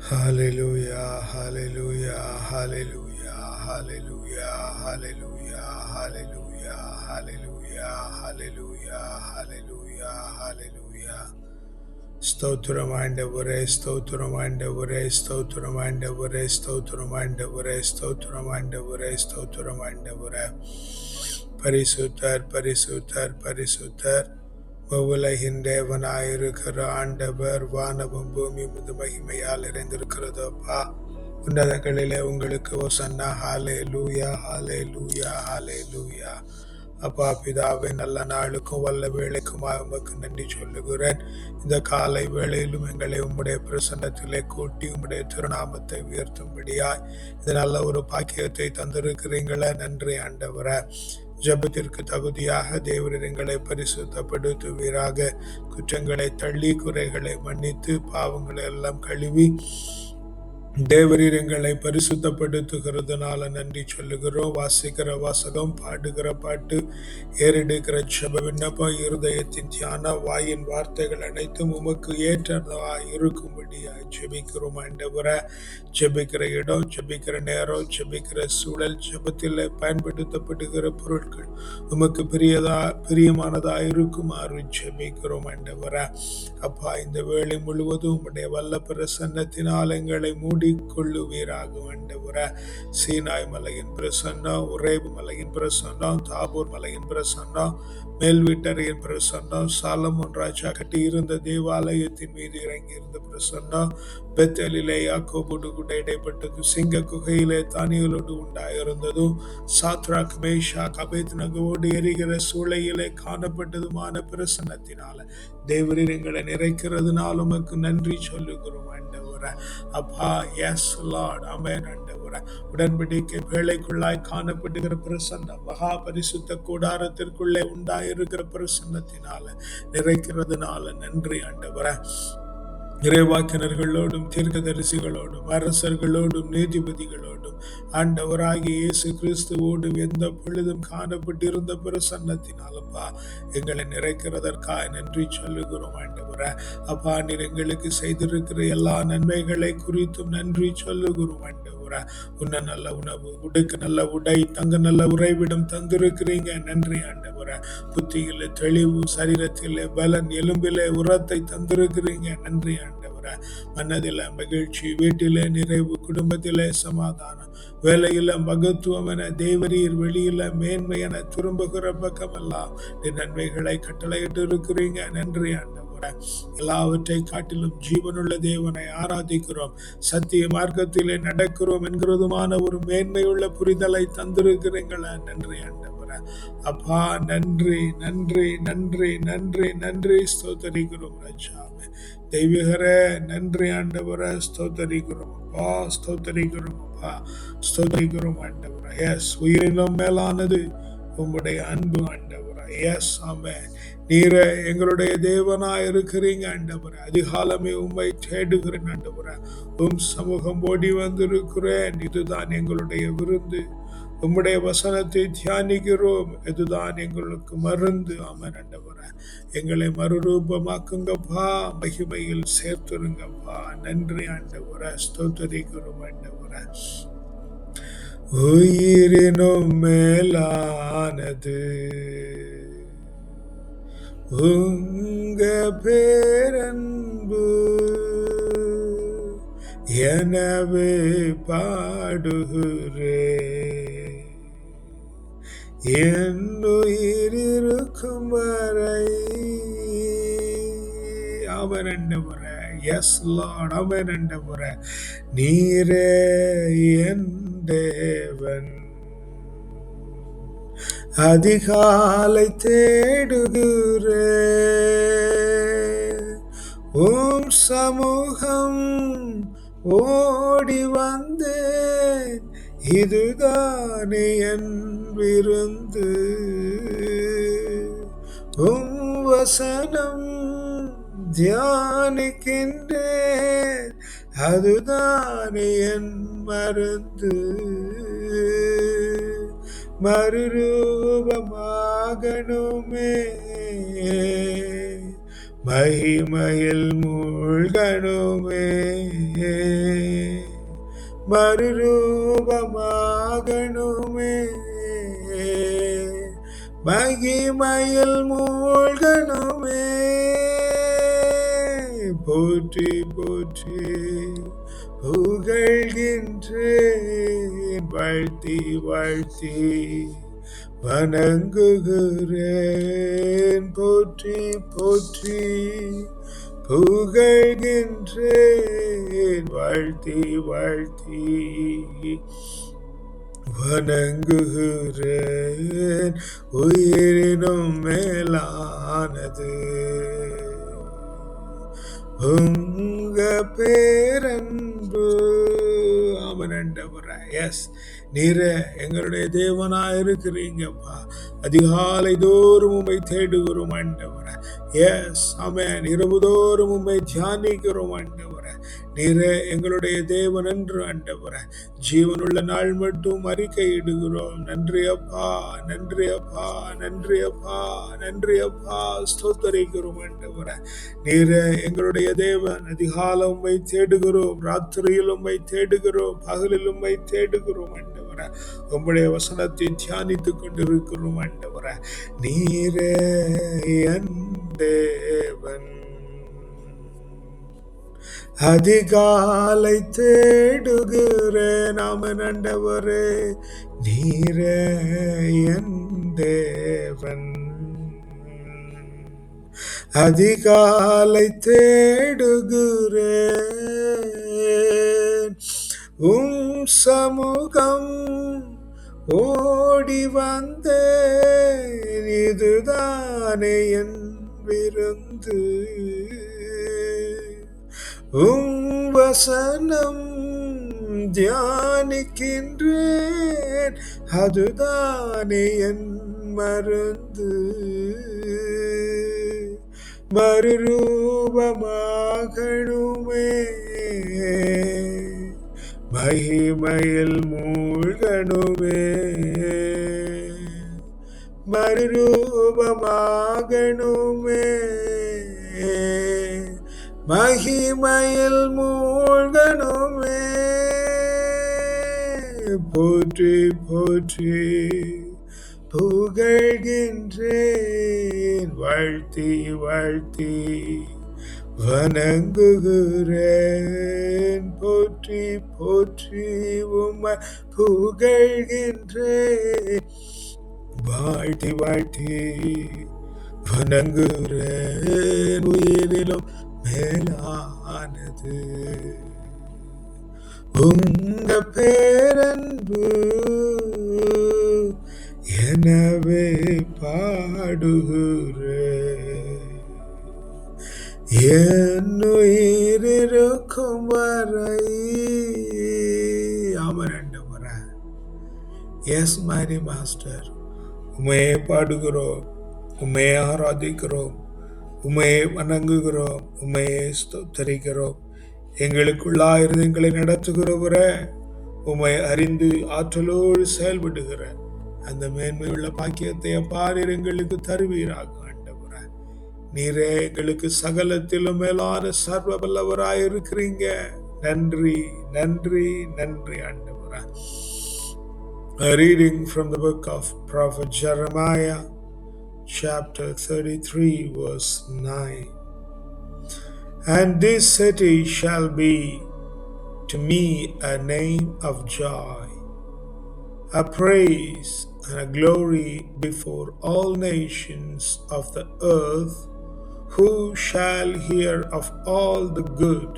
Hallelujah, hallelujah, hallelujah, hallelujah, hallelujah, hallelujah, hallelujah, hallelujah, hallelujah, hallelujah. ஸ்தோத்திரம் ஆண்டவரே, ஸ்தோத்திரம் ஆண்டவரே, ஸ்தோத்திரம் ஆண்டவரே, ஸ்தோத்திரம் ஆண்டவரே, ஸ்தோத்திரம் ஆண்டவரே, ஸ்தோத்திரம் ஆண்டவரே. பரிசுத்தர், பரிசுத்தர், பரிசுத்தர். உலகின் தேவனாயிருக்கிற ஆண்டவர், வானமும் பூமி முது மகிமையால் நிறைந்திருக்கிறதப்பா. உன்னதங்களிலே உங்களுக்கு ஓசன்னா. ஹாலே லூயா, ஹாலே லூயா, ஹாலே லூயா. அப்பா பிதாவே, நல்ல நாளுக்கும் வல்ல வேலைக்குமாக உமக்கு நன்றி சொல்லுகிறேன். இந்த காலை வேளையிலும் எங்களை உம்முடைய பிரசன்னத்திலே கூட்டி உம்முடைய திருநாமத்தை உயர்த்தும்படியாய் இந்த நல்ல ஒரு பாக்கியத்தை தந்திருக்கிறீங்களே, நன்றி ஆண்டவரே. ஜெபத்திற்கு தகுதியாக தேவரீர் எங்களை பரிசுத்தப்படுத்துவீராக. குற்றங்களை தள்ளி, குறைகளை மன்னித்து, பாவங்களை எல்லாம் கழுவி தேவரீர் எங்களை பரிசுத்தப்படுத்துகிறதுனால நன்றி சொல்லுகிறோம். வாசிக்கிற வாசகம், பாடுகிற பாட்டு, ஏறெடுக்கிற ஜெப விண்ணப்பம், இருதயத்தின் தியான, வாயின் வார்த்தைகள் அனைத்தும் உமக்கு ஏற்றதாய் இருக்கும்படியாய் ஜெபிக்கிறோம் ஆண்டவரே. ஜெபிக்கிற இடம், ஜெபிக்கிற நேரம், ஜெபிக்கிற சூழல், ஜெபத்தில் பயன்படுத்தப்படுகிற பொருட்கள் உமக்கு பிரியமானதா இருக்குமாறு ஜெபிக்கிறோம் ஆண்டவரே. அப்பா, இந்த வேளை முழுவதும் உம்முடைய வல்ல பிரசன்னத்தினால் எங்களை மூடிக்கொள்ளுவீராக ஆண்டவரே. சீனாய் மலையின் பிரசன்னம், உரேபு மலையின் பிரசன்னம், தாபூர் மலையின் பிரசன்னம், மேல் வீட்டறையின் பிரசன்னம், சாலமோன் ராஜா கட்டியிருந்த தேவாலயத்தின் மீது இறங்கியிருந்த பிரசன்னம், பெத்தேலிலே யாக்கோபோடு கூட இடைப்பட்டது, சிங்க குகையிலே தானியலோடு உண்டாயிருந்ததும், சாத்ராக் மேஷாக் அபேத்நேகோவோடு எரிகிற சூளையிலே காணப்பட்டதுமான பிரசன்னத்தினால தேவரீர் எங்களை நிறைக்கிறதுனால உமக்கு நன்றி சொல்லுகிறோம் ஆண்டவரே. அப்பா, எஸ் லார்ட், ஆமென் ஆண்டவரே. உடன்படிக்கை வேளைக்குள்ளாய் காணப்படுகிற பிரசன்னம், மகா பரிசுத்த கூடாரத்திற்குள்ளே உண்டாயிருக்கிற பிரசன்னத்தினால நிறைக்கிறதுனால நன்றி ஆண்டவரே. இறைவாக்கினர்களோடும் தீர்க்கதரிசிகளோடும் அரசர்களோடும் நீதிபதிகளோடும் ஆண்டவராகிய இயேசு கிறிஸ்துவோடும் எந்த பொழுதும் காணப்பட்டிருந்த பிரசன்னத்தினாலப்பா எங்களை நிறைக்கிறதற்காக நன்றி சொல்லுகிறோம் ஆண்டவரே. அப்பா, நீர் எங்களுக்கு செய்திருக்கிற எல்லா நன்மைகளை குறித்தும் நன்றி சொல்லுகிறோம் ஆண்டவரே. உன்ன நல்ல உணவு, உடுக்கு நல்ல உடை, தங்க நல்ல உறைவிடம் தந்திருக்கிறீங்க, நன்றி ஆண்டவரே. புத்தியில தெளிவு, சரீரத்திலே பலன், எலும்பிலே உரத்தை தந்திருக்கிறீங்க, நன்றி ஆண்டவரே. மனதில மகிழ்ச்சி, வீட்டிலே நிறைவு, குடும்பத்திலே சமாதானம், வேலையில மகத்துவம் என தேவரீர் வெளியில மேன்மை என திரும்புகிற பக்கமெல்லாம் நன்மைகளை கட்டளையிட்டு இருக்கிறீங்க, நன்றி ஆண்டவரே. எல்லாவற்றை காட்டிலும் ஜீவனுள்ள தேவனை ஆராதிக்கிறோம், சத்திய மார்க்கத்திலே நடக்கிறோம் என்கிறதுமான ஒரு மேன்மையுள்ள புரிதலை தந்திருக்கிறீங்களா, நன்றி ஆண்டவரே. அப்பா, நன்றி நன்றி நன்றி நன்றி நன்றி. ஸ்தோத்தரிக்கிறோம் ராஜாவே, தெய்வீகரே, நன்றி ஆண்டவரே. ஸ்தோத்தரிக்கிறோம் அப்பா, ஸ்தோத்தரிக்கிறோம் அப்பா, ஸ்தோத்தரிக்கிறோம் ஆண்டவரே. எஸ், உயிரினும் மேலானது உம்முடைய அன்பு ஆண்டவரே. எஸ், ஆமென். நீர எங்களுடைய தேவனா இருக்கிறீங்க ஆண்டவரே. அதிகாலமே உம்மை தேடுகிறேன் ஆண்டவரே. உம் சமூகம் ஓடி வந்திருக்கிறேன். இதுதான் எங்களுடைய விருந்து. உம்முடைய வசனத்தை தியானிக்கிறோம். இதுதான் எங்களுக்கு மருந்து. ஆமென் ஆண்டவரே. எங்களை மறுரூபமாக்குங்கப்பா, மகிமையில் சேர்த்துருங்கப்பா. நன்றி ஆண்டவரே. ஸ்தோத்திரிக்கிறோம் ஆண்டவரே. உயிரினும் மேலானது உங்க பேரன்பு, எனவே பாடுகிறே என் உயிர் இருக்கும் வரை. ஆமென் ஆண்டவரே. எஸ் லார்ட், ஆமென் ஆண்டவரே. நீரே என் தேவன், அதிகாலை தேடுகிறே உம் சமூகம் ஓடி வந்தேன். இதுதானே என் விருந்து, உம் வசனம் தியானிக்கின்றேன். அதுதானே என் மருந்து. மறுரூபமாகணுமே, மகிமையில் மூழ்கணுமே, மறுரூபமாகணுமே, மகிமையில் மூழ்கணுமே. போற்றி போற்றி புகழ்கின்றேன், வாழ்த்தி வாழ்த்தி வணங்குகிறேன். போற்றி போற்றி புகழ்கின்றேன், வாழ்த்தி வாழ்த்தி வணங்குகிறேன். உயிரினும் மேலானது உங்க பேரன்பு. ஆமென் ஆண்டவரே. எஸ், நீர எங்களுடைய தேவனா இருக்கிறீங்கப்பா. அதிகாலை தோறும் உம்மை தேடுகிறோம் ஆண்டவரே. எஸ், ஆமென். இரவு தோறும் உம்மை தியானிக்கிறோம் ஆண்டவரே. நீரே எங்களுடைய தேவன் என்று ஆண்டவரே. ஜீவனுள்ள நாள் மட்டும் அறிக்கையிடுகிறோம். நன்றி அப்பா, நன்றி அப்பா, நன்றி அப்பா, நன்றி அப்பா. ஸ்தோத்தரிக்கிறோம் ஆண்டவரே. நீரே எங்களுடைய தேவன். அதிகாலம் உம்மை தேடுகிறோம், ராத்திரியில் உம்மை தேடுகிறோம், பகலில் உம்மை தேடுகிறோம் ஆண்டவரே. உம்முடைய வசனத்தை தியானித்துக் கொண்டிருக்கிறோம் ஆண்டவரே. நீரே என் தேவன். அதிகாலை தேடுகிறேன் ஆமென் ஆண்டவரே. நீரே என் தேவன். அதிகாலை தேடுகிறேன், உம் சமூகம் ஓடி வந்தேன். இதுதானே என் விருந்து, உம் வசனம் தியானிக்கின்றேன். அதுதானே என் மருந்து. மறுரூபமாகணுமே, மகிமையில் மூழ்கணுமே, மறுரூபமாகணுமே, மகிமையில் மூழ்கணுமே. போற்றி போற்றி புகழ்கின்றேன், வாழ்த்தி வாழ்த்தி வணங்குகிறேன். போற்றி போற்றி உம்மை புகழ்கின்றேன், வாழ்த்தி வாழ்த்தி வணங்குகிறேன். உயிரிலும் மேலானது உங்க பேரன்பு, எனவே பாடுகிறேன். என் உயிர் இருக்கும் வரை. ஆமென் ஆண்டவரே. எஸ் மைடி மாஸ்டர், உம்மையே பாடுகிறோம், உம்மையே ஆராதிக்கிறோம், உம்மையே வணங்குகிறோம், உம்மையே ஸ்தோத்தரிக்கிறோம். எங்களுக்குள்ளாயிருந்து எங்களை நடத்துகிறவரே, உம்மை அறிந்து ஆற்றலோடு செயல்படுகிற அந்த மேன்மையுள்ள பாக்கியத்தை அப்பார் எங்களுக்கு தருவீராக ஆண்டவரே. நீரே எங்களுக்கு சகலத்திலும் மேலான சர்வ வல்லவராய் இருக்கிறீங்க. நன்றி நன்றி நன்றி ஆண்டவரே. A reading from the book of Prophet Jeremiah, chapter 33, verse 9. And this city shall be to me a name of joy, a praise and a glory before all nations of the earth, who shall hear of all the good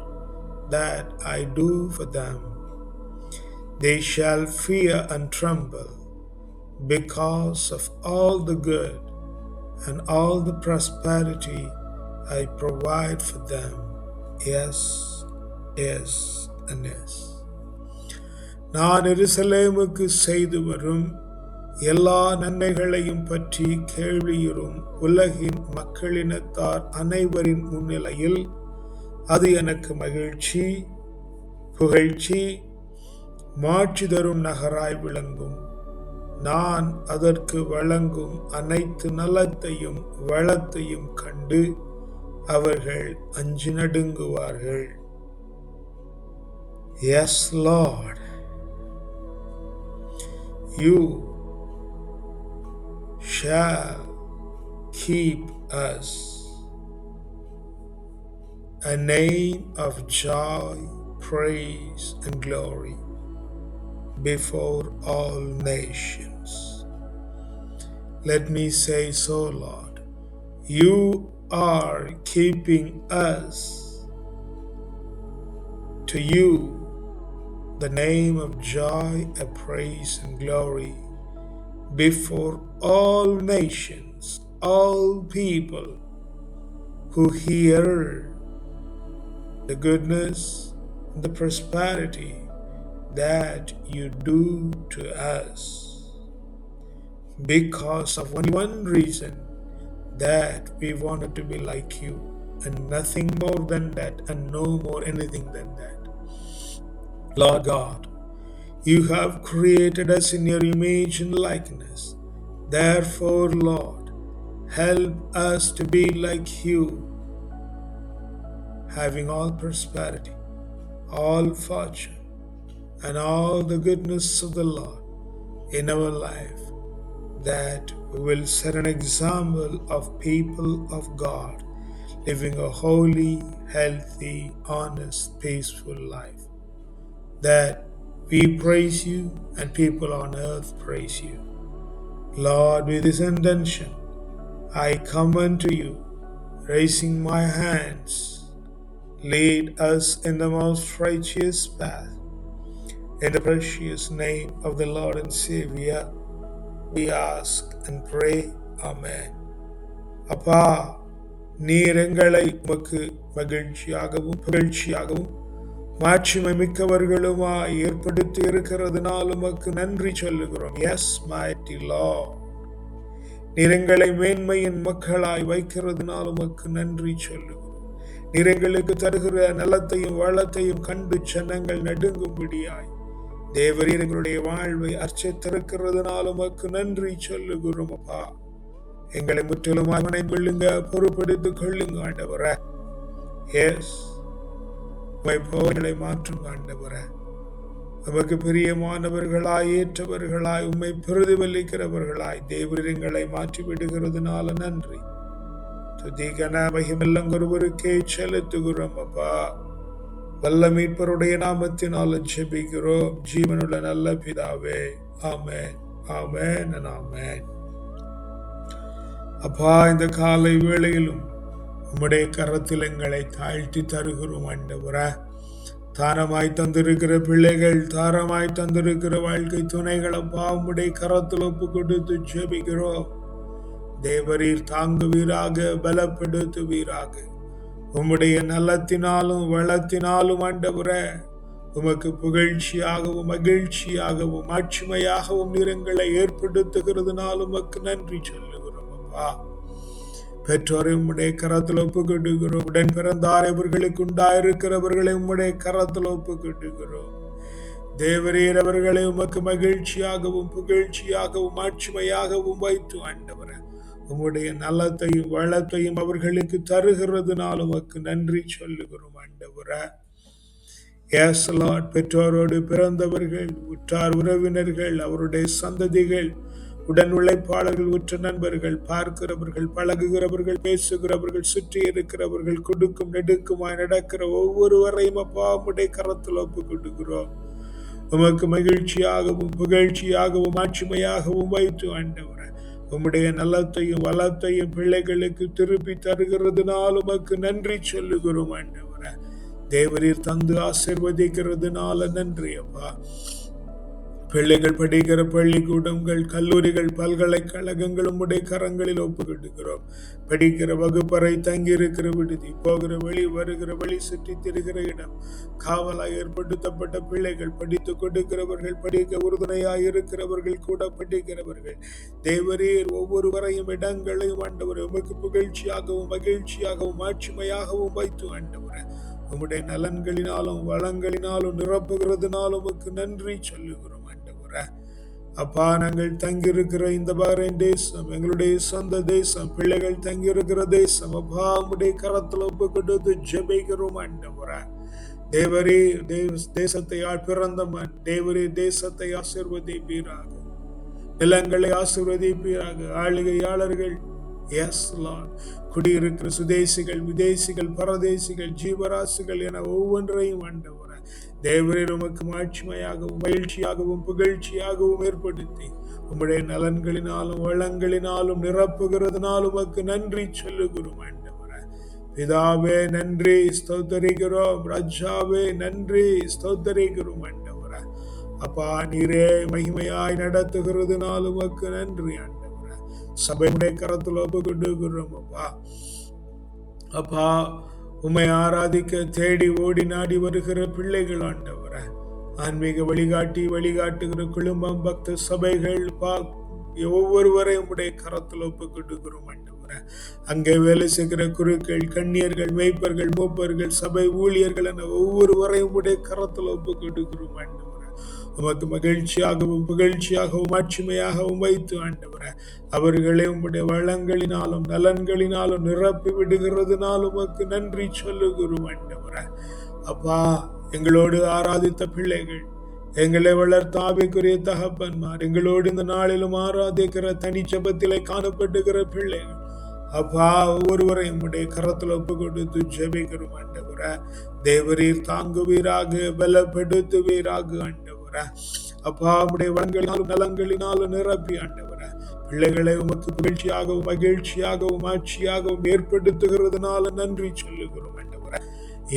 that I do for them. They shall fear and tremble because of all the good and all the prosperity I provide for them. Yes, yes, and yes. நான் எருசலேமுக்கு செய்து வரும் எல்லா நன்மைகளையும் பற்றி கேள்வியுறும் உலகின் மக்களினத்தார் அனைவரின் முன்னிலையில் அது எனக்கு மகிழ்ச்சி, புகழ்ச்சி, மாட்சி தரும் நகராய் விளங்கும். நான் அதற்கு வழங்கும் அனைத்து நலத்தையும் வளத்தையும் கண்டு அவர்கள் அஞ்சி நடுங்குவார்கள். Yes, Lord, you shall keep us a name of joy, praise, and glory before all nations. Let me say so, Lord. You are keeping us to you the name of joy, a praise, and glory before all nations, all people who hear the goodness and the prosperity that you do to us, because of only one reason, that we wanted to be like you, and nothing more than that, and no more anything than that. Lord God, you have created us in your image and likeness. Therefore, Lord, help us to be like you, having all prosperity, all fortune, and all the goodness of the Lord in our life, that we will set an example of people of God living a holy, healthy, honest, peaceful life, that we praise you and people on earth praise you. Lord, with this intention, I come unto you, raising my hands. Lead us in the most righteous path. In the precious name of the Lord and Savior, we ask and pray. Amen. அப்பா, நீர் எங்களை உமக்கு மகிழ்ச்சியாகவும் புகழ்ச்சியாகவும் மாட்சிமை மிக்கவர்களுமாய் ஏற்படுத்தி இருக்கிறதுனால் உமக்கு நன்றி சொல்லுகிறோம். எஸ், mighty Lord, நீர் எங்களை மேன்மையின் மக்களாய் வைக்கிறதுனால் உமக்கு நன்றி சொல்லுகிறோம். நீர் எங்களுக்கு தருகிற நலத்தையும் வளத்தையும் கண்டு ஜனங்கள் நடுங்கும்படியாய் தேவரீர் எங்களுடைய வாழ்வை அர்ச்சித்திருக்கிறதுனால் உமக்கு நன்றி சொல்லுகிறோம். அப்பா, எங்களை முற்றிலுமாய் மனை கொள்ளுங்க, பொறுப்படுத்திக் கொள்ளுங்க ஆண்டவரே. எஸ், போர்களை மாற்றும் ஆண்டவரே. நமக்கு பிரியமானவர்களாய், ஏற்றவர்களாய், உம்மை பிரதிபலிக்கிறவர்களாய் தேவரீர் எங்களை மாற்றி விடுகிறதுனால நன்றி. துதிகன மகிமெல்லாம் ஒருவருக்கே செலுத்துகிறோம். அப்பா, வல்ல மீட்பருடைய நாமத்தினால ஜெபிக்கிறோம் ஜீவனுள்ள நல்ல பிதாவே. ஆமென், ஆமென், ஆமென். அப்பா, இந்த காலை வேளையிலும் உம்முடைய கரத்தில் எங்களை தாழ்த்தி தருகிறோம் ஆண்டவரே. தாரமாய் தந்திருக்கிற பிள்ளைகள், தாரமாய் தந்திருக்கிற வாழ்க்கை துணைகள், அப்பா உம்முடைய கரத்தில் ஒப்பு கொடுத்து ஜெபிக்கிறோம். தேவரீர் தாங்குவீராக, பலப்படுத்துவீராக. உம்முடைய நலத்தினாலும் வளத்தினாலும் ஆண்டவரே உமக்கு புகழ்ச்சியாகவும் மகிழ்ச்சியாகவும் ஆட்சிமையாகவும் நீரங்களை ஏற்படுத்துகிறதுனாலும் உமக்கு நன்றி சொல்லுகிறோம். அப்பா, பெற்றோரை உம்முடைய கரத்தில் ஒப்பு கொண்டுகிறோம். உடன் பிறந்தார் இவர்களுக்கு உண்டாயிருக்கிறவர்களை உம்முடைய கரத்தில் ஒப்பு கொண்டுகிறோம். தேவரீர் அவர்களை உமக்கு மகிழ்ச்சியாகவும் புகழ்ச்சியாகவும் ஆட்சிமையாகவும் வைத்து ஆண்டவரே உம்முடைய நலத்தையும் வளத்தையும் அவர்களுக்கு தருகிறதுனால் உமக்கு நன்றி சொல்லுகிறோம் ஆண்டவரே. எஸ் லார்ட், பெற்றோரோடு பிறந்தவர்கள், உற்றார் உறவினர்கள், அவருடைய சந்ததிகள், உடன் உழைப்பாளர்கள், உற்ற நண்பர்கள், பார்க்கிறவர்கள், பழகுகிறவர்கள், பேசுகிறவர்கள், சுற்றி இருக்கிறவர்கள், கொடுக்கும் நெடுக்குமாய் நடக்கிற ஒவ்வொருவரையும் அப்பா உம்முடைய கரத்தில் ஒப்பு கொடுக்கிறோம். உமக்கு மகிழ்ச்சியாகவும் புகழ்ச்சியாகவும் ஆட்சிமையாகவும் வைத்து ஆண்டவரே உம்முடைய நலத்தையும் வளத்தையும் பிள்ளைகளுக்கு திருப்பி தருகிறதுனால் உமக்கு நன்றி சொல்லுகிறோம் ஆண்டவரே. தேவரீர் தந்து ஆசீர்வதிக்கிறதுனால நன்றி அப்பா. பிள்ளைகள் படிக்கிற பள்ளிக்கூடங்கள், கல்லூரிகள், பல்கலைக்கழகங்கள் உம்முடைய கரங்களில் ஒப்புக்கொடுக்கிறோம். படிக்கிற வகுப்பறை, தங்கியிருக்கிற விடுதி, போகிற வழி, வருகிற வழி, சுற்றி திரிகிற இடம், காவலாய் ஏற்படுத்தப்பட்ட பிள்ளைகள், படித்துக் கொடுக்கிறவர்கள், படிக்க உறுதுணையாய் இருக்கிறவர்கள், கூட படிக்கிறவர்கள், தேவரீர் ஒவ்வொருவரையும் இடங்களையும் ஆண்டவரே உமக்கு புகழ்ச்சியாகவும் மகிழ்ச்சியாகவும் ஆட்சிமையாகவும் வைத்து ஆண்டவரே உம்முடைய நலன்களினாலும் வளங்களினாலும் நிரப்புகிறதுனாலும் உமக்கு நன்றி சொல்லுகிறோம் ஆண்டவரே. அப்பா, நாங்கள் தங்கியிருக்கிற இந்த பஹ்ரைன் தேசம் எங்களுடைய சொந்த தேசம், பிள்ளைகள் தங்கியிருக்கிற தேசம், அப்பா உம்முடைய கரத்தில் ஒப்பு கொடுத்து ஜெபிக்கிறோம் ஆண்டவரே. தேவரே தேசத்தை பிறந்த மண், தேவரே தேசத்தை ஆசீர்வதிப்பீராக, நிலங்களை ஆசீர்வதிப்பீராக, ஆளுகையாளர்கள், எஸ் லார்ட், குடியிருக்கிற சுதேசிகள், விதேசிகள், பரதேசிகள், ஜீவராசிகள் என ஒவ்வொன்றையும் ஆண்டவரே தேவரீர் உமக்கு மாட்சிமையாகவும் மகிழ்ச்சியாகவும் புகழ்ச்சியாகவும் ஏற்படுத்தி உம்முடைய நலன்களினாலும் வளங்களினாலும் நிரப்புகிறதுனாலும் உமக்கு நன்றி சொல்லுகிறோம் ஆண்டவரே. பிதாவே நன்றி ஸ்தோத்தரிக்கிறோம், ராஜாவே நன்றி ஸ்தோத்தரிக்கிறோம் ஆண்டவரே. அப்பா, நீரே மகிமையாய் நடத்துகிறதுனாலும் உமக்கு நன்றி ஆண்டவரே. சபையுடைய கரத்தில் ஒப்பு கொண்டுகிறோம் அப்பா. அப்பா, உம்மை ஆராதிக்க தேடி ஓடி நாடி வருகிற பிள்ளைகள் ஆண்டவரே, ஆன்மீக வழிகாட்டுகிற குடும்பம், பக்த சபைகள், ஒவ்வொருவரையும் உடைய கரத்தில் ஒப்பு கொண்டுகிறோம் ஆண்டவரே. அங்கே வேலை செய்கிற குருக்கள், கன்னியர்கள், மேய்ப்பர்கள், மூப்பர்கள், சபை ஊழியர்கள் என ஒவ்வொருவரையும் உடைய கரத்தில் ஒப்பு கொண்டுகிறோம் ஆண்டவரே. உமக்கு மகிழ்ச்சியாகவும் புகழ்ச்சியாகவும் மாட்சிமையாகவும் வைத்து ஆண்டவரே அவர்களை உம்முடைய வளங்களினாலும் நலன்களினாலும் நிரப்பி விடுகிறதுனாலும் உமக்கு நன்றி சொல்லுகிறோம் ஆண்டவரே. அப்பா, எங்களோடு ஆராதித்த பிள்ளைகள், எங்களை வளர்த்த ஆவிக்குரிய தகப்பன்மார், எங்களோடு இந்த நாளிலும் ஆராதிக்கிற தனி ஜெபத்திலே காணப்பட்டுகிற பிள்ளைகள், அப்பா ஒவ்வொருவரையும் உடைய கரத்தில் ஒப்பு கொடுத்து ஜெபிக்கிறோம் ஆண்டவரே. தேவரீர் தாங்குவீராக, பலப்படுத்துவீராக ஆண்டவரே. அப்பா, உடைய வளங்களினாலும் நலங்களினாலும் நிரப்பி ஆண்டவரே பிள்ளைகளை உமக்கு புகழ்ச்சியாகவும் மகிழ்ச்சியாகவும் ஆட்சியாகவும் ஏற்படுத்துகிறதுனால நன்றி சொல்லுகிறோம் ஆண்டவரே.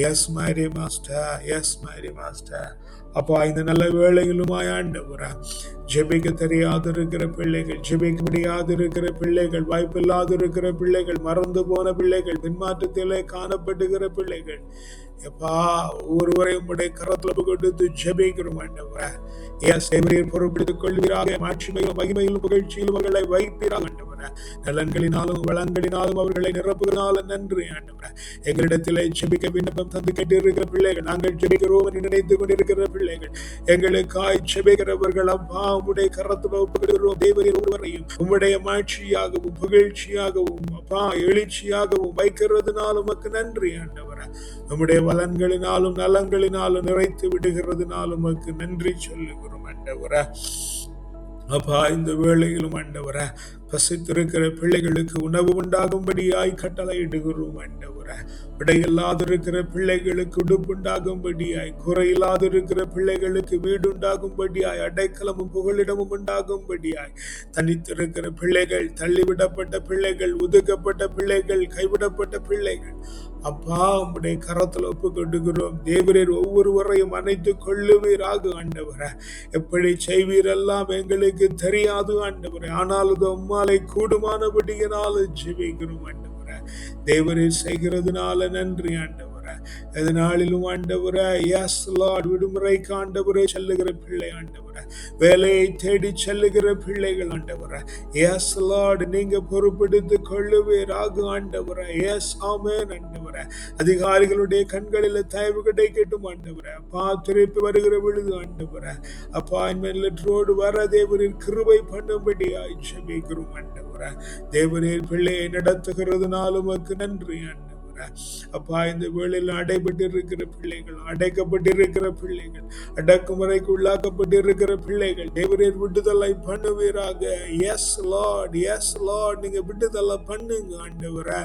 எஸ் மைரி மாஸ்டர், எஸ் மைரி மாஸ்டர். அப்பா, இந்த நல்ல வேளையிலுமாய் ஆண்டவரே ஜெபிக்க தெரியாதிருக்கிற பிள்ளைகள், ஜெபிக்க முடியாதிருக்கிற பிள்ளைகள், வாய்ப்பில்லாதிருக்கிற பிள்ளைகள், மறந்து போன பிள்ளைகள், பின்மாற்றத்திலே காணப்படுகிற பிள்ளைகள், எப்பா ஒவ்வொருவரையும் உடைய கரத்தில் கொடுத்து ஜெபிக்கிறோம் ஆண்டவரே. எஸ் தேவரீர் பொறுப்பெடுத்துக் கொள்வீராக, மாட்சிமையிலும் மகிமையிலும் புகழ்ச்சியிலும் அவர்களை வைப்பீராக ஆண்டவரே. நலன்களினாலும் வளங்களினாலும் அவர்களை நிரப்புகிறனாலும் நன்றி ஆண்டவரே. எங்களிடத்திலே ஜெபிக்க விண்ணப்பம் தந்து கேட்டிருக்கிற பிள்ளைகள், நாங்கள் ஜெபிக்கிறோம் என்று நினைத்து கொண்டிருக்கிற பிள்ளைகள், எங்களுக்காய் ஜெபிக்கிறவர்கள், அப்பா உம்முடைய கரத்தில் ஒப்புக்கொடுக்கிறோம். தேவரீர் ஒருவரையும் உம்முடைய மாட்சியாகவும் புகழ்ச்சியாகவும் அப்பா எழுச்சியாகவும் வைக்கிறதுனாலும் உமக்கு நன்றி ஆண்டவரே. நம்முடைய வளன்களினாலும் நலங்களினாலும் நிறைத்து விடுகிறதுனாலும் உமக்கு நன்றி சொல்லுகிறோம் ஆண்டவரே. அப்பா, இந்த வேளையிலும் ஆண்டவரே பசித்திருக்கிற பிள்ளைகளுக்கு உணவு உண்டாகும்படியாய் கட்டளையிடுகிறோம் ஆண்டவரே. விடையில்லாதிருக்கிற பிள்ளைகளுக்கு உடுப்புண்டாகும்படியாய், குறையில்லாதிருக்கிற பிள்ளைகளுக்கு வீடு உண்டாகும்படியாய், அடைக்கலமும் புகலிடமும் உண்டாகும்படியாய், தனித்திருக்கிற பிள்ளைகள், தள்ளிவிடப்பட்ட பிள்ளைகள், ஒதுக்கப்பட்ட பிள்ளைகள், கைவிடப்பட்ட பிள்ளைகள், அப்பா உம்முடைய கரத்தில் ஒப்பு கொண்டுகிறோம். தேவரீர் ஒவ்வொருவரையும் அணைத்து கொள்ளுவீராக ஆண்டவரே. எப்படி செய்வீரெல்லாம் எங்களுக்கு தெரியாது ஆண்டவரே, ஆனால் அது உம்மாலை கூடுமானபடியினால ஜெபிக்கிறோம் ஆண்டவரே. தேவரீர் செய்கிறதுனால நன்றி ஆண்டவரே. எதனாலும் ஆண்டவரே, எஸ் லார்ட், விடுமுறைக்கு ஆண்டவரே செல்லுகிற பிள்ளை ஆண்டவரே, வேலையை தேடி செல்லுகிற பிள்ளைகள் ஆண்டவரே, எஸ் லார்ட், நீங்க பொறுப்பெடுத்து கொள்ளுவீராக ஆண்டவரே. எஸ் ஆமென் ஆண்டவரே. அதிகாரிகளுடைய கண்களில் தயவு கிடைக்கட்டும் ஆண்டவரே. அப்பா, திருப்பி வருகிற விழுது ஆண்டவரே, அப்பாயின்மெண்ட் ரோடு வர தேவரீர் கிருபை பண்ணும்படியாய் ஜெபிக்கிறோம் ஆண்டவரே. தேவரீர் பிள்ளையை நடத்துகிறதுனாலும் உமக்கு நன்றி ஆண்டவரே. அப்பா, இந்த வேளையில் அடைபட்டிருக்கிற பிள்ளைகள், அடைக்கப்பட்டிருக்கிற பிள்ளைகள், அடக்குமுறைக்கு உள்ளாக்கப்பட்டிருக்கிற பிள்ளைகள், தேவரீர் விடுதலை பண்ணுவீராக. எஸ் லார்ட், எஸ் லார்ட், நீங்க விடுதலை பண்ணுங்க ஆண்டவரே.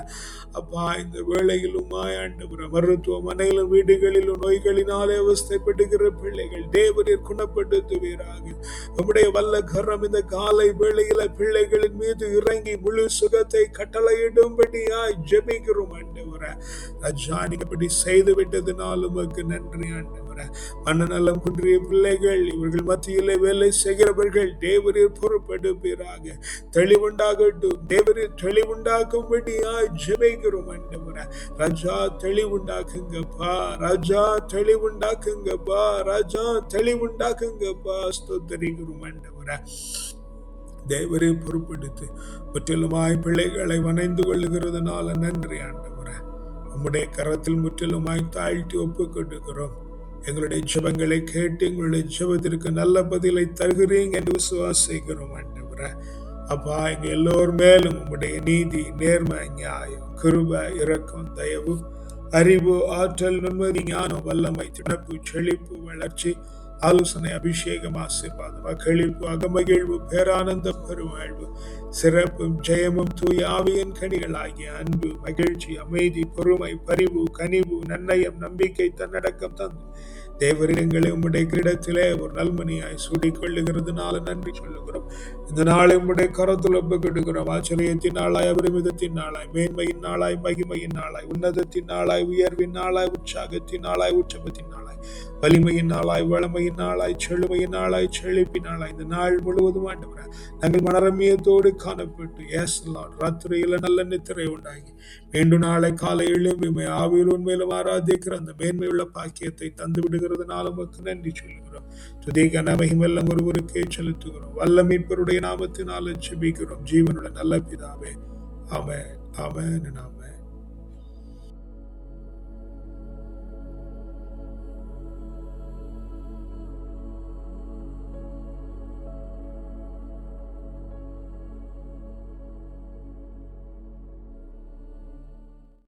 அப்பா, இந்த வேளையிலும் ஆண்டவரே மருத்துவமனையிலும் வீடுகளிலும் நோய்களினாலே அவஸ்தைப்படுகிற பிள்ளைகள், தேவரீர் குணப்படுத்துவீராக. நம்முடைய வல்ல கரம் இந்த காலை வேளையில பிள்ளைகளின் மீது இறங்கி முழு சுகத்தை கட்டளையிடும்படியாய் ஜெபிக்கிறோம் ஆண்டவரே. ராஜா, நீங்க இப்படி செய்து விட்டதுனால உமக்கு நன்றி ஆண்டவரே. மனநலம் குன்றிய பிள்ளைகள், இவர்கள் மத்தியிலே வேலை செய்கிறவர்கள், தேவரீர் பொறுப்பெடுப்பீராக. தெளிவுண்டாகட்டும், தேவரீர் தெளிவுண்டாக்கும்படியாய் ஜெபிக்கிறோம் ஆண்டவரே. ராஜா, தெளிவுண்டாக்குங்கப்பா, ராஜா தெளிவுண்டாக்குங்கப்பா, ராஜா தெளிவுண்டாக்குங்கப்பா. ஸ்தோத்திரிக்கிறோம் ஆண்டவரே. தேவரே பொறுப்பெடுத்து முற்றிலுமாய் பிள்ளைகளை வணைந்து கொள்ளுகிறதுனால நன்றி ஆண்டவரே. உம்முடைய கரத்தில் முற்றிலுமாய் தாழ்த்தி ஒப்புக் கொண்டுகிறோம். எங்களுடைய ஜெபங்களை கேட்டு எங்களுடைய ஜெபத்திற்கு நல்ல பதிலை தருகிறீங்க என்று விசுவாசிக்கிறோம் ஆண்டவரே. அப்பா, எங்க எல்லோர் மேலும் உம்முடைய நீதி, நேர்மை, நியாயம், கிருபை, இரக்கம், தயவு, அறிவு, ஆற்றல், நுண்மதி, ஞானம், வல்லமை, திணப்பு, செழிப்பு, வளர்ச்சி, ஆலோசனை, அபிஷேகம், ஆசீர்வாதம், அக்களிப்பு, அகமகிழ்வு, பேரானந்தம், பெருவாழ்வு, சிறப்பும் ஜெயமும் தூய ஆவியின் கனிகளாகிய அன்பு, மகிழ்ச்சி, அமைதி, பொறுமை, பரிவு, கனிவு, நன்னயம், நம்பிக்கை, தன்னடக்கம் தந்து தேவரிடங்களை உம்முடைய கிரீடத்திலே ஒரு நல்மணியாய் சூடிக்கொள்ளுகிறதுனால நன்றி சொல்லுகிறோம். இந்த நாளை உம்முடைய கரத்தில் ஒப்புக்கொடுக்கிறோம். ஆச்சரியத்தின் நாளாய், அபரிமிதத்தின் நாளாய், மேன்மையின் நாளாய், மகிமையின் நாளாய், உன்னதத்தின் நாளாய், உயர்வின் நாளாய், உற்சாகத்தின் நாளாய், உற்சவத்தின் நாளாய், வலிமையின் நாளாய், வளமையின் நாளாய், செழுமையின் நாளாய், செழிப்பின் நாளாய், இந்த நாள் முழுவதும் ஆண்டவரே நாங்கள் மனரமியத்தோடு காணப்பட்டு ராத்திரியில நல்ல நித்திரை உண்டாகி மீண்டும் நாளை காலை எழும்பி ஆவியில் உண்மையிலும் ஆராதிக்கிற அந்த மேன்மையுள்ள பாக்கியத்தை தந்து விடுகிறதுனால உமக்கு நன்றி சொல்கிறோம். துதி கன மகிமெல்லாம் ஒருவருக்கே செலுத்துகிறோம். வல்ல மீட்பருடைய நாமத்தினால் ஜெபிக்கிறோம் ஜீவனுடைய நல்ல பிதாவே. ஆமென், ஆமென், ஆமென்.